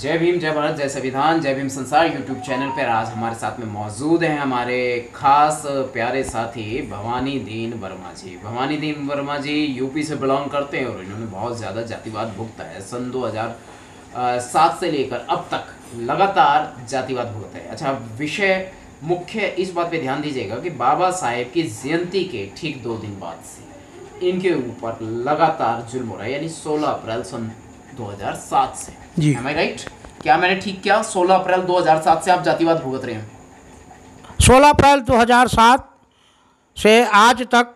जय भीम, जय भारत, जय संविधान, जय भीम संसार यूट्यूब चैनल पर आज हमारे साथ में मौजूद हैं हमारे खास प्यारे साथी भवानी दीन वर्मा जी। भवानी दीन वर्मा जी यूपी से बिलोंग करते हैं और इन्होंने बहुत ज़्यादा जातिवाद भुगता है। सन 2007 से लेकर अब तक लगातार जातिवाद भुगता है। अच्छा, विषय मुख्य इस बात पे ध्यान दीजिएगा कि बाबा साहेब की जयंती के ठीक 2 दिन बाद से इनके ऊपर लगातार जुल्म हो रहा है, यानी 16 अप्रैल सन 2007 से। जी, Am I right? क्या मैंने ठीक किया? 16 अप्रैल 2007 से आप जातिवाद भुगत रहे हैं। 16 अप्रैल 2007 से आज तक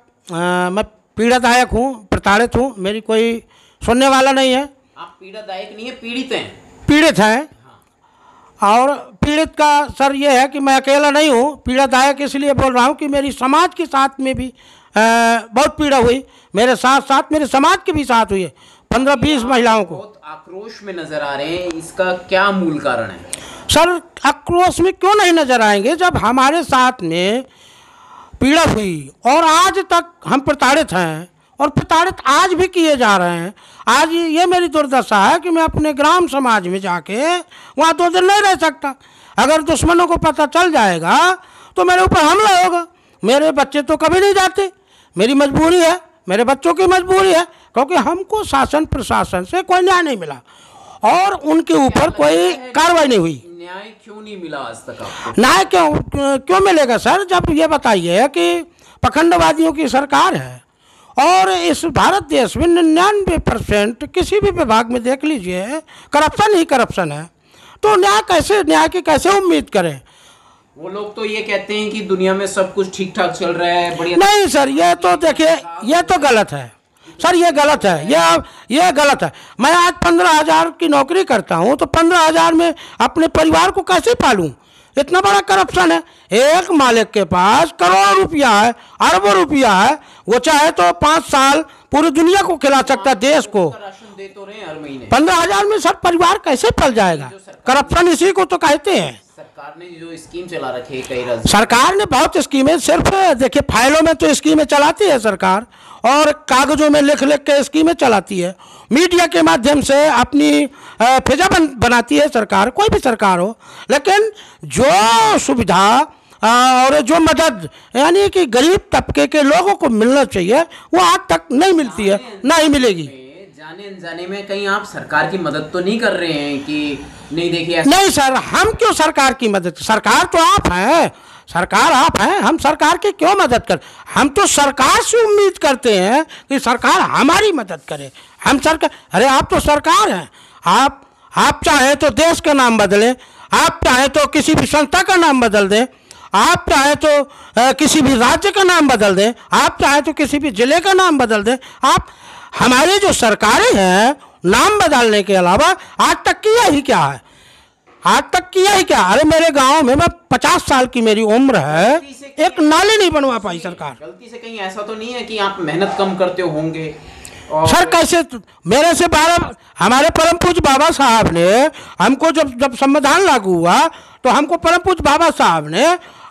मैं पीड़ादायक हूँ, प्रताड़ित हूँ। मेरी कोई सुनने वाला नहीं है। आप पीड़ादायक नहीं है, पीड़ित हैं। पीड़ित हैं। और पीड़ित का सर ये है कि मैं अकेला नहीं हूँ। पीड़ादायक इसलिए बोल रहा हूँ कि मेरी समाज के साथ में भी बहुत पीड़ा हुई। मेरे साथ साथ मेरे समाज के भी साथ हुई है, 15-20 महिलाओं को। बहुत आक्रोश में नजर आ रहे हैं, इसका क्या मूल कारण है? सर, आक्रोश में क्यों नहीं नजर आएंगे जब हमारे साथ में पीड़ा हुई और आज तक हम प्रताड़ित हैं और प्रताड़ित आज भी किए जा रहे हैं। आज ये मेरी दुर्दशा है कि मैं अपने ग्राम समाज में जाके वहाँ 2 दिन नहीं रह सकता। अगर दुश्मनों को पता चल जाएगा तो मेरे ऊपर हमला होगा। मेरे बच्चे तो कभी नहीं जाते, मेरी मजबूरी है, मेरे बच्चों की मजबूरी है, क्योंकि हमको शासन प्रशासन से कोई न्याय नहीं मिला और उनके ऊपर कोई कार्रवाई नहीं हुई। न्याय क्यों नहीं मिला आज तक आपको? न्याय क्यों मिलेगा सर? जब ये बताइए कि पखंडवादियों की सरकार है और इस भारत देश में 99% किसी भी विभाग में देख लीजिए करप्शन ही करप्शन है, तो न्याय की कैसे उम्मीद करें? वो लोग तो ये कहते हैं कि दुनिया में सब कुछ ठीक ठाक चल रहा है, बढ़िया। नहीं सर, ये तो देखिए, ये तो गलत है सर, ये गलत है, ये गलत है। मैं आज 15,000 की नौकरी करता हूँ तो 15,000 में अपने परिवार को कैसे पालूं? इतना बड़ा करप्शन है। एक मालिक के पास करोड़ों रुपया है, अरबों रुपया है, वो चाहे तो 5 साल पूरी दुनिया को खिला सकता है, देश को। राशन दे तो रहे हैं हर महीने। 15,000 में सर परिवार कैसे पल जाएगा? करप्शन इसी को तो कहते हैं। सरकार ने जो स्कीम चला रखी है कई राज्यों, सरकार ने बहुत स्कीमें, सिर्फ देखिए फाइलों में तो स्कीमें चलाती है सरकार और कागजों में लिख लिख के स्कीमें चलाती है, मीडिया के माध्यम से अपनी फिजा बनाती है सरकार, कोई भी सरकार हो। लेकिन जो सुविधा और जो मदद यानी कि गरीब तबके के लोगों को मिलना चाहिए वो आज तक नहीं मिलती है, नहीं मिलेगी। जाने अनजाने में कहीं आप सरकार की मदद तो नहीं कर रहे हैं कि नहीं? देखिए, नहीं सर, हम क्यों सरकार की मदद? सरकार तो आप हैं, सरकार आप हैं, हम सरकार की क्यों मदद कर? हम तो सरकार से उम्मीद करते हैं कि सरकार हमारी मदद करे। हम सरकार, अरे आप तो सरकार हैं। आप चाहे तो देश का नाम बदलें, आप चाहे तो किसी भी संस्था का नाम बदल दें, आप चाहे तो किसी भी राज्य का नाम बदल दें, आप चाहे तो किसी भी जिले का नाम बदल दें। आप हमारी जो सरकारें हैं, नाम बदलने के अलावा आज तक किया ही क्या है? आज तक किया ही क्या? अरे मेरे गांव में, मैं 50 साल की मेरी उम्र है, एक नाली नहीं बनवा पाई सरकार। गलती से कहीं ऐसा तो नहीं है कि आप मेहनत कम करते होंगे? और सर कैसे? मेरे से 12 हमारे परम पूज्य बाबा साहब ने हमको जब संविधान लागू हुआ तो हमको परम पूज्य बाबा साहब ने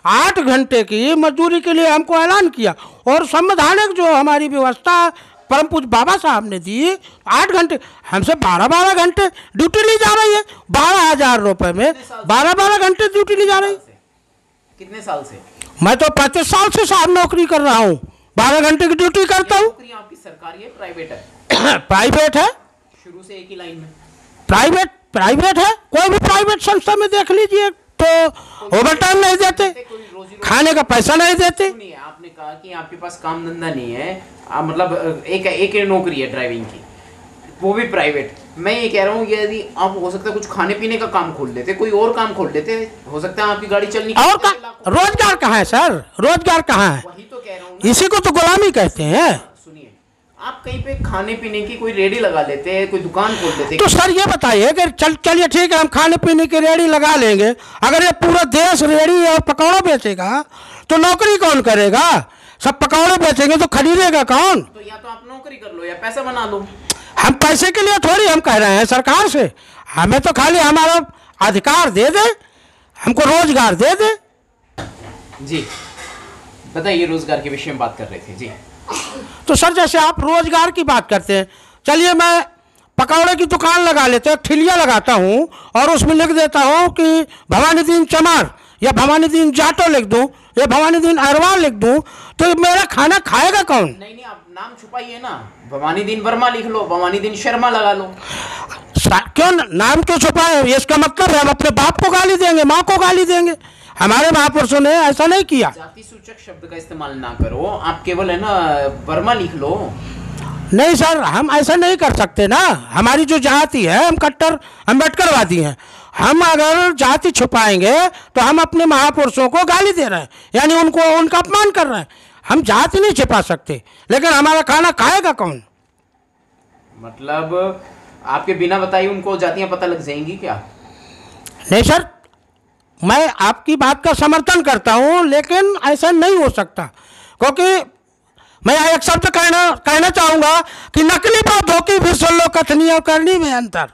8 घंटे की मजदूरी के लिए हमको ऐलान किया और संवैधानिक जो हमारी व्यवस्था परम पूज्य बाबा साहब ने दी, 8 घंटे हमसे 12-12 घंटे ड्यूटी ली जा रही है। 12,000 रुपए में 12-12 घंटे ड्यूटी ली जा रही है। कितने साल से? मैं तो 35 साल से साहब नौकरी कर रहा हूँ, 12 घंटे की ड्यूटी करता हूँ। आपकी सरकारी है, प्राइवेट है? प्राइवेट है, शुरू से एक ही लाइन में प्राइवेट है। कोई भी प्राइवेट संस्था में देख लीजिए तो ओवर टाइम नहीं देते, खाने का पैसा नहीं देते। आपने कहा कि आपके पास काम धंधा नहीं है, मतलब एक नौकरी है ड्राइविंग की, वो भी प्राइवेट। मैं ये कह रहा हूँ यदि आप हो सकता है कुछ खाने पीने का काम खोल देते, कोई और काम खोल देते, हो सकता है आपकी गाड़ी चलनी। और रोजगार कहाँ है सर? रोजगार कहाँ है? वही तो कह रहा हूँ, इसी को तो गुलामी कहते हैं। सुनिए, आप कहीं पे खाने पीने की कोई रेडी लगा लेते, कोई दुकान खोल देते। तो सर ये बताइए कि चलिए ठीक है, हम खाने पीने की रेडी लगा लेंगे, अगर ये पूरा देश रेडी और पकौड़ा बेचेगा तो नौकरी कौन करेगा? सब पकौड़े बेचेंगे तो खरीदेगा कौन? तो या तो आप नौकरी कर लो या पैसा बना लो। हम पैसे के लिए थोड़ी हम कह रहे हैं सरकार से, हमें तो खाली हमारा अधिकार दे दे, हमको रोजगार दे दे। जी बताइए, रोजगार के विषय में बात कर रहे थे जी। तो सर जैसे आप रोजगार की बात करते हैं, चलिए मैं पकौड़े की दुकान लगा लेते हैं, ठिलिया लगाता हूँ और उसमें लिख देता हूँ कि भवानी दीन चमार या भवानी दीन जाटो लिख दूँ या भवानी दीन अग्रवाल लिख दूँ, तो मेरा खाना खाएगा कौन? नहीं आप नाम छुपाइए ना, भवानी दीन वर्मा लिख लो, भवानी दीन शर्मा लगा लो। क्यों नाम क्यों छुपाए? इसका मतलब है हम अपने बाप को गाली देंगे, माँ को गाली देंगे। हमारे महापुरुषों ने ऐसा नहीं किया। जाति सूचक शब्द का इस्तेमाल ना करो, आप केवल है ना वर्मा लिख लो। नहीं सर, हम ऐसा नहीं कर सकते ना। हमारी जो जाति है, हम कट्टर अम्बेडकरवादी हैं। हम अगर जाति छुपाएंगे तो हम अपने महापुरुषों को गाली दे रहे हैं, यानी उनको उनका अपमान कर रहे हैं। हम जाति नहीं छिपा सकते, लेकिन हमारा खाना खाएगा कौन? मतलब आपके बिना बताए उनको जातियां पता लग जाएंगी क्या? नहीं सर, मैं आपकी बात का समर्थन करता हूं, लेकिन ऐसा नहीं हो सकता, क्योंकि मैं एक शब्द कहना चाहूंगा कि नकली बौद्धों की भी सुन लो कथनी और करनी में अंतर,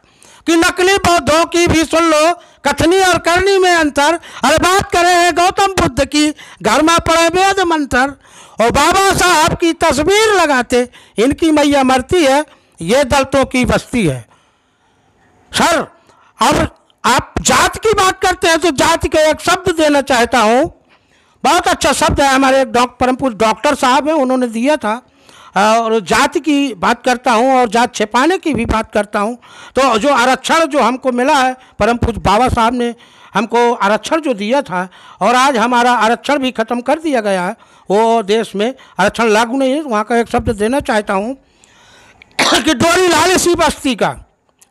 कि नकली बौद्धों की भी सुन लो कथनी और करनी में अंतर। अरे बात करें हैं गौतम बुद्ध की, घर में पड़े वेद मंत्र और बाबा साहब की तस्वीर लगाते इनकी मैया मरती है, ये दलितों की बस्ती है। सर, अब आप जात की बात करते हैं तो जाति का एक शब्द देना चाहता हूँ। बहुत अच्छा शब्द है, हमारे एक परम पूज्य डॉक्टर साहब हैं, उन्होंने दिया था। और जाति की बात करता हूँ और जात छिपाने की भी बात करता हूँ। तो जो आरक्षण जो हमको मिला है, परम पूज्य बाबा साहब ने हमको आरक्षण जो दिया था, और आज हमारा आरक्षण भी ख़त्म कर दिया गया है, वो देश में आरक्षण लागू नहीं है। वहाँ का एक शब्द देना चाहता हूँ कि डोरी लाल इसी बस्ती का,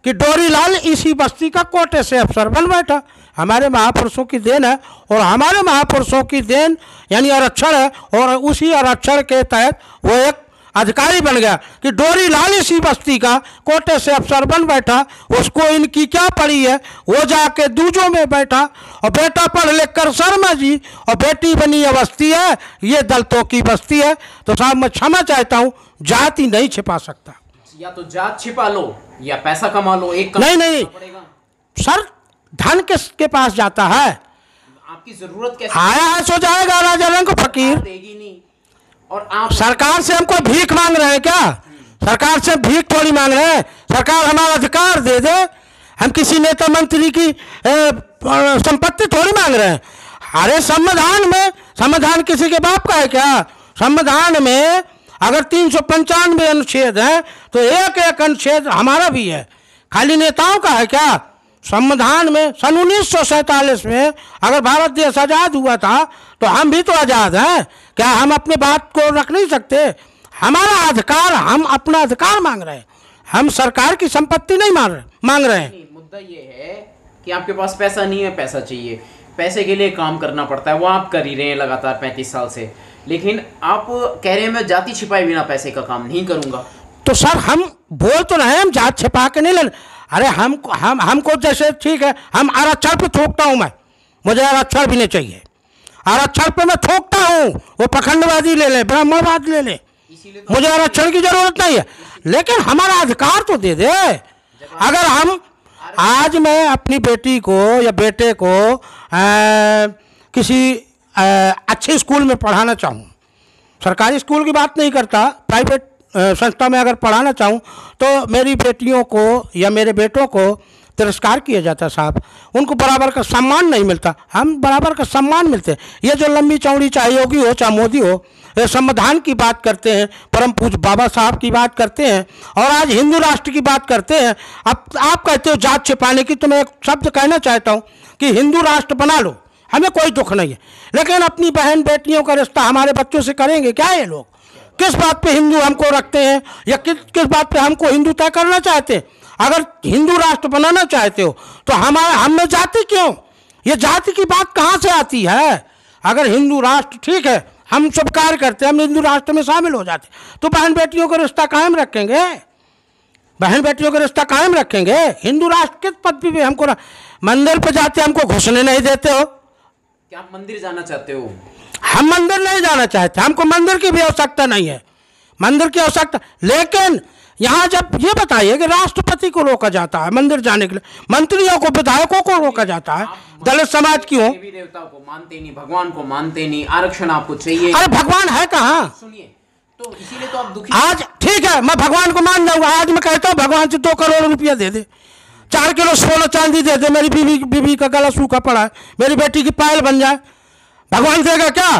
कि डोरी लाल इसी बस्ती का कोटे से अफसर बन बैठा। हमारे महापुरुषों की देन है, और हमारे महापुरुषों की देन यानी आरक्षण है, और उसी आरक्षण के तहत वो एक अधिकारी बन गया कि डोरी लाल इसी बस्ती का कोटे से अफसर बन बैठा। उसको इनकी क्या पड़ी है, वो जाके दूजों में बैठा, और बेटा पढ़ लिख कर शर्मा जी और बेटी बनी अवस्थी है, ये दलितों की बस्ती है। तो साहब मैं क्षमा चाहता हूँ, जाति नहीं छिपा सकता। या तो जात छिपा लो या पैसा कमा लो, एक नहीं सर, धन किसके पास जाता है? आपकी जरूरत कैसे आया है सो जाएगा, राजा रंग फकीर देगी नहीं। और आप सरकार से हमको भीख मांग रहे हैं क्या? सरकार से भीख थोड़ी मांग रहे हैं, सरकार हमारा अधिकार दे दे। हम किसी नेता मंत्री की संपत्ति थोड़ी मांग रहे हैं। अरे संविधान किसी के बाप का है क्या? संविधान में अगर 395 अनुच्छेद है तो एक एक अनुच्छेद हमारा भी है, खाली नेताओं का है क्या? संविधान में सन 1947 में अगर भारत देश आज़ाद हुआ था तो हम भी तो आज़ाद हैं। क्या हम अपने बात को रख नहीं सकते? हमारा अधिकार, हम अपना अधिकार मांग रहे हैं, हम सरकार की संपत्ति नहीं मांग रहे हैं। मुद्दा ये है कि आपके पास पैसा नहीं है, पैसा चाहिए, पैसे के लिए काम करना पड़ता है, वो आप कर ही रहे हैं लगातार 35 साल से। लेकिन आप कह रहे हैं मैं जाति छिपाए बिना पैसे का काम नहीं करूंगा। तो सर हम बोल तो रहे हैं, हम जात छिपा के नहीं लेना। अरे हमको जैसे ठीक है, हम आरक्षण पे थोकता हूँ, मैं मुझे आरक्षण भी नहीं चाहिए। आरक्षण पे मैं थोकता हूँ, वो पखंडवादी ले ले, ब्राह्मणवाद ले ले, मुझे आरक्षण की जरूरत नहीं है, लेकिन हमारा अधिकार तो दे दे। अगर हम आज मैं अपनी बेटी को या बेटे को किसी अच्छे स्कूल में पढ़ाना चाहूँ, सरकारी स्कूल की बात नहीं करता, प्राइवेट संस्था में अगर पढ़ाना चाहूँ, तो मेरी बेटियों को या मेरे बेटों को तिरस्कार किया जाता है साहब, उनको बराबर का सम्मान नहीं मिलता। हम बराबर का सम्मान मिलते हैं। ये जो लंबी चौड़ी चाहे योगी हो चाहे मोदी हो, ये संविधान की बात करते हैं, परम पूज्य बाबा साहब की बात करते हैं, और आज हिंदू राष्ट्र की बात करते हैं। अब आप कहते हो जात छिपाने की, तो मैं एक शब्द कहना चाहता हूँ कि हिंदू राष्ट्र बना लो, हमें कोई दुख नहीं है, लेकिन अपनी बहन बेटियों का रिश्ता हमारे बच्चों से करेंगे क्या ये लोग? किस बात पे हिंदू हमको रखते हैं, या किस बात पे हमको हिंदू तय करना चाहते हैं? अगर हिंदू राष्ट्र बनाना चाहते हो तो हम में जाति क्यों? ये जाति की बात कहाँ से आती है? अगर हिंदू राष्ट्र ठीक है, हम सब कार्य करते हैं, हम हिंदू राष्ट्र में शामिल हो जाते, तो बहन बेटियों का रिश्ता कायम रखेंगे, बहन बेटियों का रिश्ता कायम रखेंगे। हिंदू राष्ट्र किस पद पे हमको मंदिर पे जाते हमको घुसने नहीं देते हो? क्या आप मंदिर जाना चाहते हो? हम मंदिर नहीं जाना चाहते, हमको मंदिर की भी आवश्यकता नहीं है, मंदिर की आवश्यकता। लेकिन यहाँ जब ये बताइए कि राष्ट्रपति को रोका जाता है मंदिर जाने के लिए, मंत्रियों को विधायकों को रोका जाता है, दलित समाज क्यों? देवी देवता को मानते नहीं, भगवान को मानते नहीं, आरक्षण आपको चाहिए। अरे भगवान है कहाँ? सुनिए, तो इसीलिए तो आप दुखी। आज ठीक है, मैं भगवान को मान जाऊंगा, आज मैं कहता हूँ भगवान से 2 करोड़ रुपया दे दे, 4 किलो सोना चांदी दे दे, मेरी बीवी का गला सूखा पड़ा है, मेरी बेटी की पायल बन जाए, भगवान देगा क्या?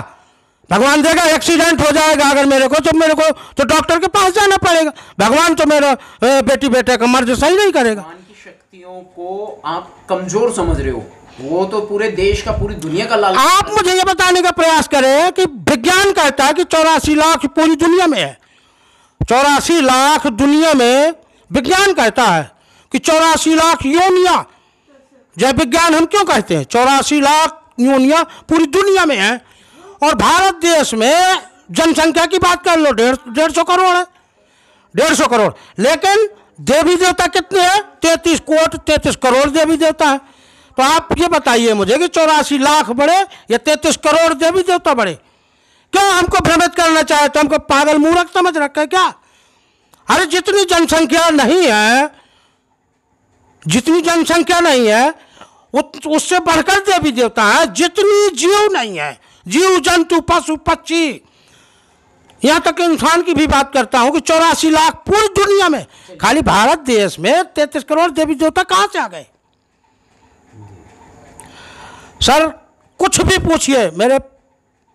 भगवान देगा? एक्सीडेंट हो जाएगा अगर मेरे को तो डॉक्टर के पास जाना पड़ेगा। भगवान तो मेरा बेटी बेटे का मर्ज सही नहीं करेगा। भगवान की शक्तियों को आप कमजोर समझ रहे हो, वो तो पूरे देश का, पूरी दुनिया का लाल। आप मुझे ये बताने का प्रयास करें कि विज्ञान कहता है कि 84 लाख पूरी दुनिया में है, 84 लाख दुनिया में विज्ञान कहता है कि 84 लाख योनियां, जय विज्ञान हम क्यों कहते हैं, 84 लाख योनियां पूरी दुनिया में है। और भारत देश में जनसंख्या की बात कर लो, 150 करोड़ है, 150 करोड़, लेकिन देवी देवता कितने हैं? 33 करोड़ देवी देवता है। तो आप ये बताइए मुझे कि 84 लाख बड़े या 33 करोड़ देवी देवता बड़े? क्यों हमको भ्रमित करना चाहे? तो हमको पागल मूर्ख समझ रखा है क्या? अरे जितनी जनसंख्या नहीं है, जितनी जनसंख्या नहीं है उससे बढ़कर देवी देवता है। जितनी जीव नहीं है, जीव जंतु पशु पक्षी, यहां तक इंसान की भी बात करता हूं कि 84 लाख पूरी दुनिया में, खाली भारत देश में 33 करोड़ देवी देवता कहां से आ गए? सर कुछ भी पूछिए, मेरे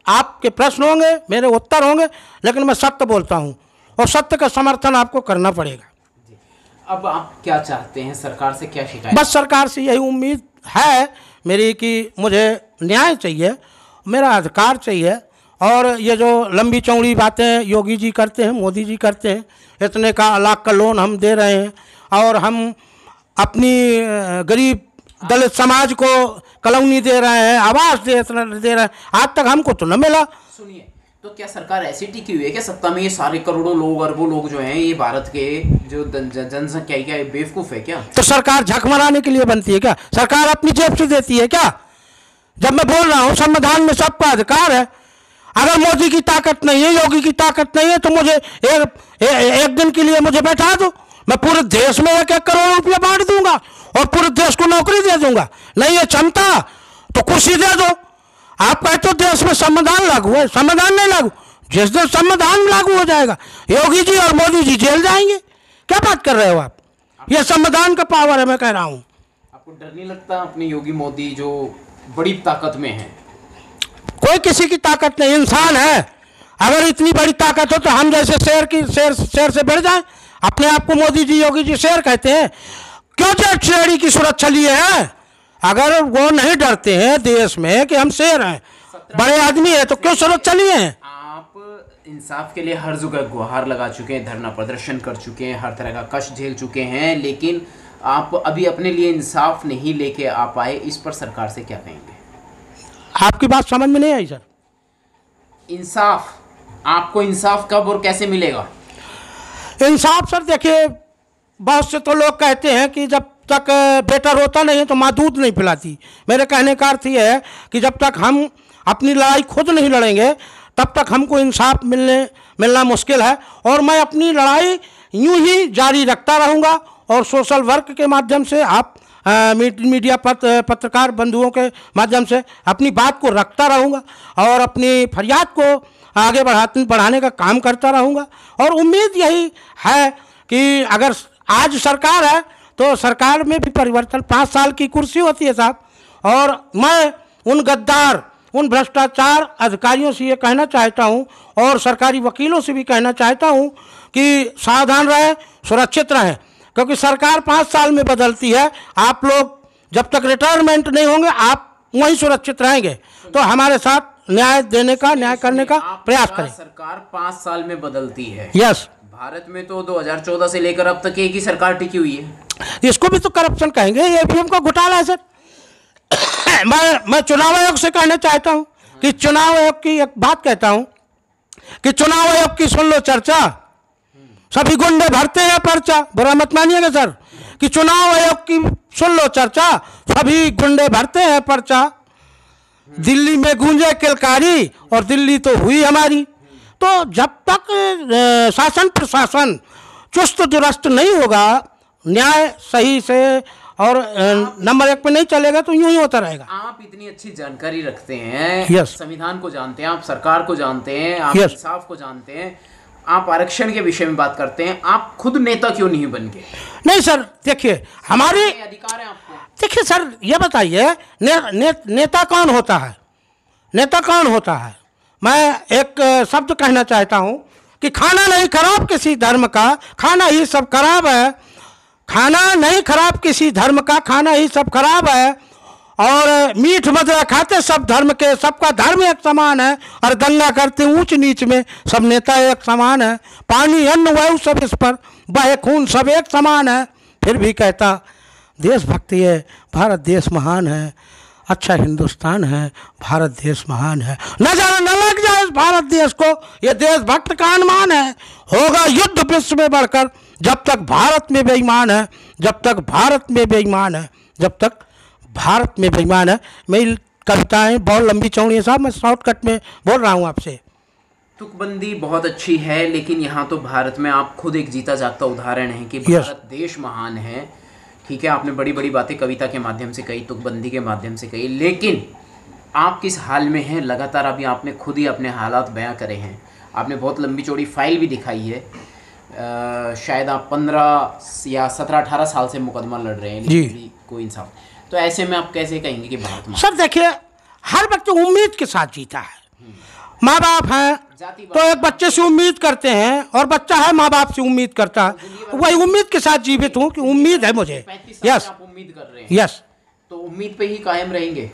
आपके प्रश्न होंगे, मेरे उत्तर होंगे, लेकिन मैं सत्य बोलता हूं और सत्य का समर्थन आपको करना पड़ेगा। अब आप क्या चाहते हैं, सरकार से क्या शिकायत? बस सरकार से यही उम्मीद है मेरी कि मुझे न्याय चाहिए, मेरा अधिकार चाहिए। और ये जो लंबी चौड़ी बातें योगी जी करते हैं, मोदी जी करते हैं, इतने का लाख का लोन हम दे रहे हैं और हम अपनी गरीब दलित समाज को कॉलोनी दे रहे हैं, आवास दे रहे हैं, आज तक हमको तो न मिला। सुनिए, तो क्या सरकार ऐसी टिकी हुई है क्या सत्ता में? ये सारे करोड़ों लोग, अरबों लोग जो हैं, ये भारत के जो जनसंख्या क्या बेवकूफ है क्या? तो सरकार झक मराने के लिए बनती है क्या? सरकार अपनी जेब से देती है क्या? जब मैं बोल रहा हूँ संविधान में सबका अधिकार है, अगर मोदी की ताकत नहीं है, योगी की ताकत नहीं है, तो मुझे एक दिन के लिए मुझे बैठा दो, मैं पूरे देश में 1-1 करोड़ रुपया बांट दूंगा और पूरे देश को नौकरी दे दूंगा। नहीं है क्षमता तो कुर्सी दे दो। आप कहते हो देश में संविधान लागू है, संविधान नहीं लागू। जिस दिन संविधान लागू हो जाएगा योगी जी और मोदी जी जेल जाएंगे। क्या बात कर रहे हो आप? ये संविधान का पावर है, मैं कह रहा हूँ। आपको डर नहीं लगता अपने योगी मोदी जो बड़ी ताकत में है? कोई किसी की ताकत नहीं, इंसान है। अगर इतनी बड़ी ताकत हो तो हम जैसे शेर से बढ़ जाए। अपने आप को मोदी जी योगी जी शेर कहते हैं, क्यों जेड श्रेणी की सुरक्षा लिए हैं? अगर वो नहीं डरते हैं देश में कि हम शेर हैं, बड़े आदमी है, तो क्यों सुरक्षा लिए हैं? आप इंसाफ के लिए हर जगह गुहार लगा चुके हैं, धरना प्रदर्शन कर चुके हैं, हर तरह का कष्ट झेल चुके हैं, लेकिन आप अभी अपने लिए इंसाफ नहीं लेके आ पाए। इस पर सरकार से क्या कहेंगे? आपकी बात समझ में नहीं आई सर। इंसाफ, आपको इंसाफ कब और कैसे मिलेगा? इंसाफ सर देखिए, बहुत से तो लोग कहते हैं कि जब तक बेटा रोता नहीं है तो माँ दूध नहीं पिलाती। मेरे कहने का अर्थ ये है कि जब तक हम अपनी लड़ाई खुद नहीं लड़ेंगे तब तक हमको इंसाफ मिलना मुश्किल है। और मैं अपनी लड़ाई यूं ही जारी रखता रहूँगा और सोशल वर्क के माध्यम से, आप मीडिया पत्रकार बंधुओं के माध्यम से अपनी बात को रखता रहूँगा और अपनी फरियाद को आगे बढ़ाने का काम करता रहूँगा। और उम्मीद यही है कि अगर आज सरकार है तो सरकार में भी परिवर्तन, 5 साल की कुर्सी होती है साहब। और मैं उन गद्दार, उन भ्रष्टाचार अधिकारियों से ये कहना चाहता हूँ और सरकारी वकीलों से भी कहना चाहता हूँ कि सावधान रहें, सुरक्षित रहें, क्योंकि सरकार 5 साल में बदलती है। आप लोग जब तक रिटायरमेंट नहीं होंगे आप वहीं सुरक्षित रहेंगे। तो हमारे साथ न्याय करने का प्रयास करें। सरकार 5 साल में बदलती है। यस, भारत में तो 2014 से लेकर अब तक एक ही सरकार टिकी हुई है। इसको भी तो करप्शन कहेंगे, ईवीएम का घोटाला है सर। मैं चुनाव आयोग से कहना चाहता हूं कि चुनाव आयोग की एक बात कहता हूं कि चुनाव आयोग की सुन लो चर्चा, सभी गुंडे भरते हैं पर्चा। बुरा मत मानिएगा सर, कि चुनाव आयोग की सुन लो चर्चा, सभी गुंडे भरते हैं पर्चा। दिल्ली में गूंजे किलकारी और दिल्ली तो हुई हमारी। तो जब तक शासन प्रशासन चुस्त दुरुस्त नहीं होगा, न्याय सही से और नंबर 1 पे नहीं चलेगा तो यूं ही होता रहेगा। आप इतनी अच्छी जानकारी रखते हैं, yes. संविधान को जानते हैं, आप सरकार को जानते हैं, आप yes. इंसाफ को जानते हैं, आप आरक्षण के विषय में बात करते हैं, आप खुद नेता क्यों नहीं बन गए? नहीं सर, देखिए हमारे अधिकार है आपको। देखिए सर, ये बताइए नेता कौन होता है? नेता कौन होता है? मैं एक शब्द कहना चाहता हूँ कि खाना नहीं खराब किसी धर्म का, खाना ही सब खराब है। खाना नहीं खराब किसी धर्म का, खाना ही सब खराब है। और मीठ मदिरा खाते सब धर्म के, सबका धर्म एक समान है। और दंगा करते ऊंच नीच में सब नेता एक समान है। पानी अन्न वायु सब इस पर बहे खून सब एक समान है। फिर भी कहता देशभक्ति है, भारत देश महान है, अच्छा हिंदुस्तान है, भारत देश महान है। नजर न लग जाए इस भारत देश को, ये देशभक्त का अनुमान है। होगा युद्ध विश्व में बढ़कर, जब तक भारत में बेईमान है, जब तक भारत में बेईमान है, जब तक भारत में बेईमान है। मेरी कविताएं बहुत लंबी चौड़ी है साहब, मैं शॉर्टकट में बोल रहा हूँ आपसे। तुकबंदी बहुत अच्छी है, लेकिन यहाँ तो भारत में आप खुद एक जीता जागता उदाहरण है कि भारत देश महान है। ठीक है, आपने बड़ी बड़ी बातें कविता के माध्यम से कही, तुकबंदी के माध्यम से कही, लेकिन आप किस हाल में हैं लगातार अभी आपने खुद ही अपने हालात बयां करे हैं। आपने बहुत लंबी चौड़ी फाइल भी दिखाई है। शायद आप 15 या 17-18 साल से मुकदमा लड़ रहे हैं, लेकिन कोई इंसाफ। तो ऐसे में आप कैसे कहेंगे कि भारत में? सर देखिए, हर व्यक्ति उम्मीद के साथ जीता है। माँ बाप हैं तो एक बच्चे से उम्मीद करते हैं, और बच्चा है माँ बाप से उम्मीद करता है। वही उम्मीद के साथ जीवित हूँ कि उम्मीद है मुझे। यस, आप उम्मीद कर रहे हैं। यस, तो उम्मीद पे ही कायम रहेंगे?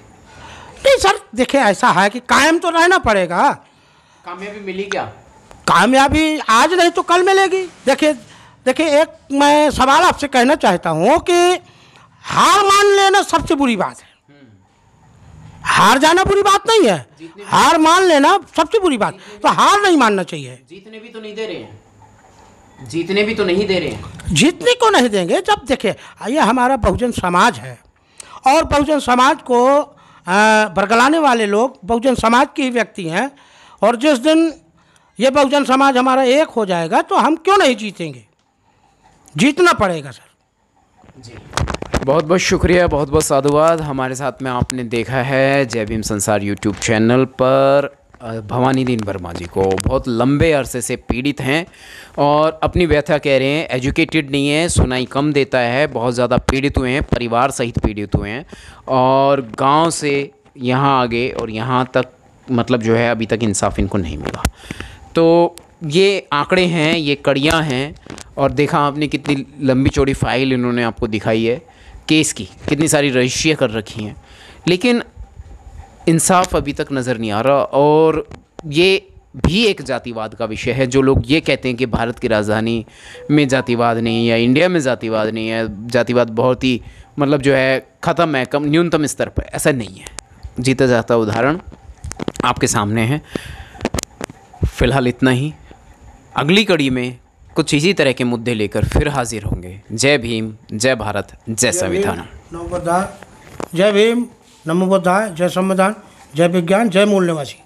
नहीं सर, देखिए ऐसा है कि कायम तो रहना पड़ेगा। कामयाबी मिली क्या? कामयाबी आज नहीं तो कल मिलेगी। देखिए एक मैं सवाल आपसे कहना चाहता हूँ कि हार मान लेना सबसे बुरी बात है। हार जाना बुरी बात नहीं है, हार मान लेना सबसे बुरी बात। तो हार नहीं मानना चाहिए। जीतने भी तो नहीं दे रहे हैं, जीतने भी तो नहीं दे रहे हैं। जीतने को नहीं देंगे। जब देखिए, ये हमारा बहुजन समाज है, और बहुजन समाज को बरगलाने वाले लोग बहुजन समाज के ही व्यक्ति हैं। और जिस दिन ये बहुजन समाज हमारा एक हो जाएगा तो हम क्यों नहीं जीतेंगे? जीतना पड़ेगा सर। जी, बहुत बहुत शुक्रिया, बहुत बहुत साधुवाद। हमारे साथ में आपने देखा है जय भीम संसार यूट्यूब चैनल पर भवानी दीन वर्मा जी को। बहुत लंबे अरसे से पीड़ित हैं और अपनी व्यथा कह रहे हैं। एजुकेटेड नहीं है, सुनाई कम देता है, बहुत ज़्यादा पीड़ित हुए हैं, परिवार सहित पीड़ित हुए हैं, और गांव से यहाँ आगे और यहाँ तक मतलब जो है अभी तक इंसाफ इनको नहीं मिला। तो ये आंकड़े हैं, ये कड़ियाँ हैं, और देखा आपने कितनी लंबी चौड़ी फाइल इन्होंने आपको दिखाई है केस की, कितनी सारी रजिस्ट्रियाँ कर रखी हैं, लेकिन इंसाफ अभी तक नज़र नहीं आ रहा। और ये भी एक जातिवाद का विषय है। जो लोग ये कहते हैं कि भारत की राजधानी में जातिवाद नहीं या इंडिया में जातिवाद नहीं है, जातिवाद बहुत ही मतलब जो है ख़त्म है, कम न्यूनतम स्तर पर, ऐसा नहीं है। जीता जाता उदाहरण आपके सामने है। फ़िलहाल इतना ही। अगली कड़ी में कुछ इसी तरह के मुद्दे लेकर फिर हाजिर होंगे। जय भीम, जय भारत, जय संविधान। नमो बुद्धाय, जय भीम, नमो बुद्धाय, जय संविधान, जय विज्ञान, जय मूल निवासी।